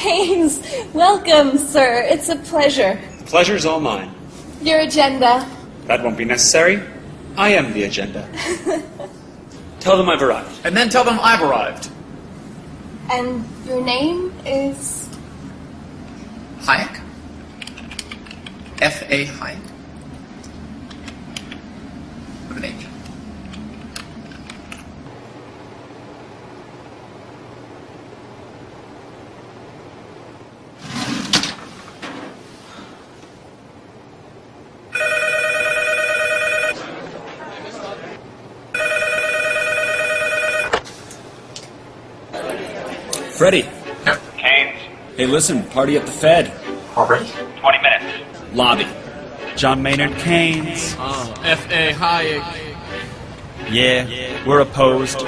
Keynes, welcome, sir. It's a pleasure. The pleasure's all mine. Your agenda. That won't be necessary. I am the agenda. Tell them I've arrived. And then tell them I've arrived. And your name is? Hayek? F.A. Hayek. With an H. Freddie. Keynes. Hey, listen, party at the Fed. Already? 20 minutes. Lobby. John Maynard Keynes. F.A. Hayek. Yeah, we're opposed.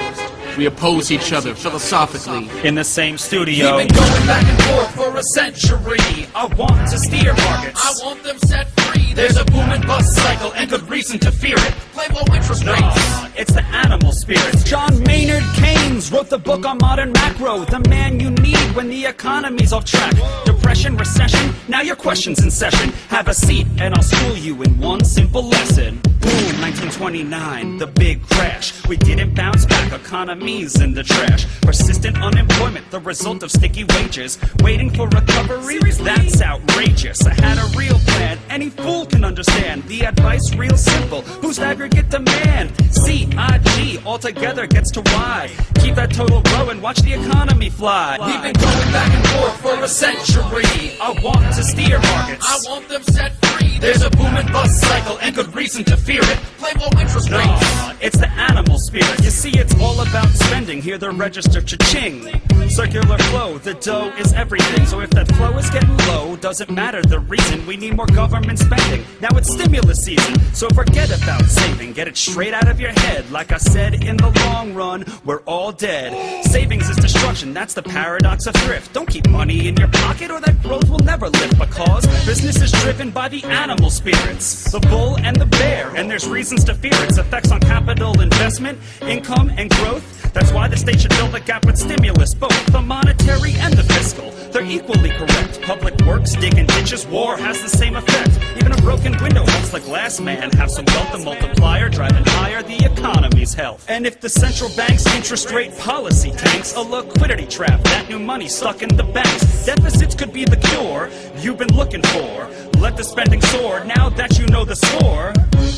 We oppose each other philosophically. In the same studio. We've been going back and forth for a century. I want to steer markets. I want them set free. There's a boom and bust cycle and good reason to fear it. Play low interest rates. It's the animal spirits. John Maynard Keynes wrote the book on modern macro. The man you need when the economy's off track. Depression, recession, now your question's in session. Have a seat and I'll school you in one simple lesson. Boom, 1929, the big crash. We didn't bounce back, economy's in the trash. Persistent unemployment, the result of sticky wages. Waiting for recovery, that's outrageous. I had a real plan, any fool can understand. The advice real simple, boost aggregate demand. C-I-G, altogether gets to Y. Keep that total growing, watch the economy fly. We've been going back and forth for a century. I want to steer markets. I want them set free. There's a boom and bust cycle and good reason to fear it. Play low interest rates. It's the animal spirit. You see, it's all about spending. Hear the register cha-ching. Circular flow, the dough is everything. So if that flow is getting low, doesn't matter the reason. We need more government spending. Now it's stimulus season, so forget about saving. Get it straight out of your head. Like I said, in the long run, we're all dead. Savings is destruction, that's the paradox of thrift. Don't keep money in your pocket or that growth will never lift. Because business is driven by the animal spirits. The bull and the bear, and there's reasons to fear its effects on capital investment, income, and growth. That's why the state should fill the gap with stimulus, both the monetary and the fiscal. They're equally correct. Public works, digging ditches, war has the same effect. Even a broken window helps the glass man have some wealth. The multiplier driving higher the economy's health. And if the central bank's interest rate policy tanks, a liquidity trap, that new money stuck in the banks. Deficits could be the cure you've been looking for. Let the spending soar now that you know the score.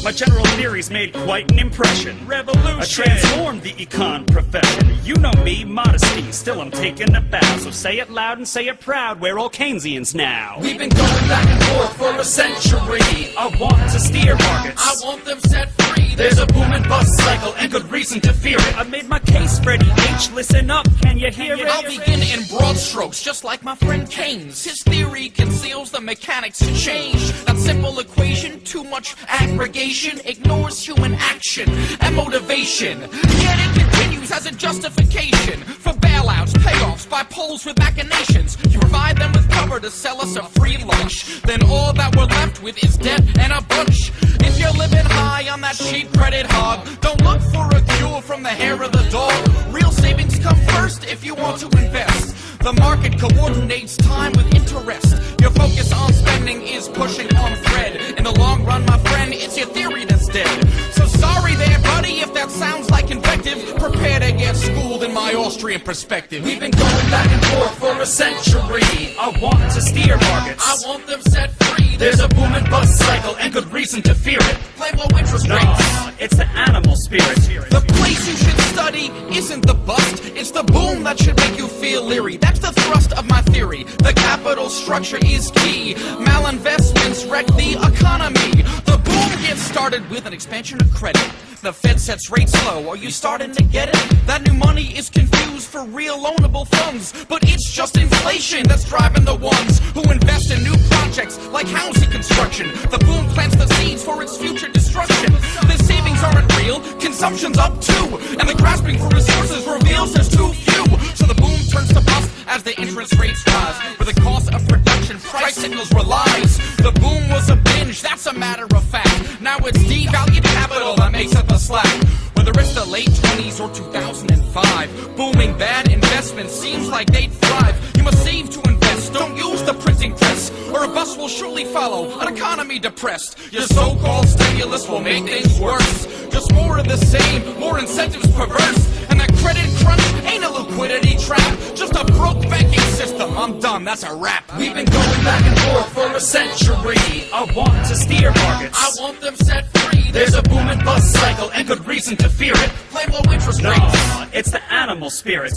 My general theories made quite an impression. Revolution! I transformed the econ profession. You know me, modesty, still I'm taking a bow. So say it loud and say it proud, we're all Keynesians now. We've been going back and forth for a century. I want to steer markets. I want them set free. There's a boom and bust cycle and good reason to fear it. I made my case, Freddie H. Listen up, can you hear it? I'll begin in broad strokes, just like my friend Keynes. His theory conceals the mechanics to change. That simple equation, too much aggregation, ignores human action and motivation. Yet it continues as a justification for bailouts, payoffs by polls with machinations. You provide them with cover to sell us a free lunch. Then all that we're left with is debt and a bunch. If you're living high on that cheap credit hog, don't look for a cure from the hair of the dog. Real savings come first if you want to invest. The market coordinates time with interest. Your focus on spending is pushing on Fred. In the long run, my friend, it's your theory that's dead. So sorry there, buddy, if that sounds like invective. Prepare to get schooled in my Austrian perspective. We've been going back and forth for a century. I want to steer markets. I want them set free. There's a boom and bust cycle and good reason to fear it. Play low interest rates. It's the animal spirit. The place you should study isn't the bust, it's the boom that should make you feel leery. That's the thrust of my theory. The capital structure is key. Malinvestments wreck the economy. The boom gets started with an expansion of credit. The Fed sets rates low. Are you starting to get it? That new money is confused for real loanable funds, but it's just inflation that's driving the ones who invest in new projects like housing construction. The boom plants the seeds for its future destruction. The savings aren't real, consumption's up too, and the grasping for resources reveals there's too few. So the boom turns to bust as the interest rates rise. Where the cost of production price signals relies. The boom was a binge, that's a matter of fact. Now it's devalued capital that makes up the slack. Whether it's the late 20s or 2005, booming bad investments seems like they'd thrive. You must save to invest. Don't use the printing press, or a bus will surely follow, an economy depressed. Your so-called stimulus will make things worse. Just more of the same, more incentives perverse. And that credit crunch ain't a liquidity trap, just a broke banking system. I'm done, that's a wrap. We've been going back and forth for a century. I want to steer markets. I want them set free. There's a boom and bust cycle and good reason to fear it. Blame low interest No, rates. it's the animal spirit.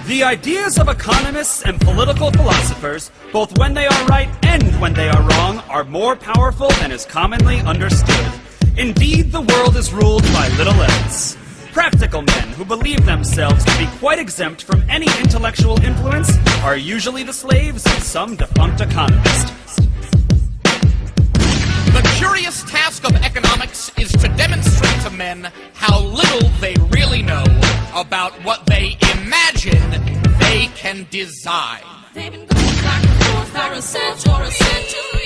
The ideas of economists and political philosophers, both when they are right and when they are wrong, are more powerful than is commonly understood. Indeed, the world is ruled by little else. Practical men who believe themselves to be quite exempt from any intellectual influence are usually the slaves of some defunct economist. The curious task of economics is to demonstrate to men how little they really know about what they imagine they can design. They've been going back and forth for a century.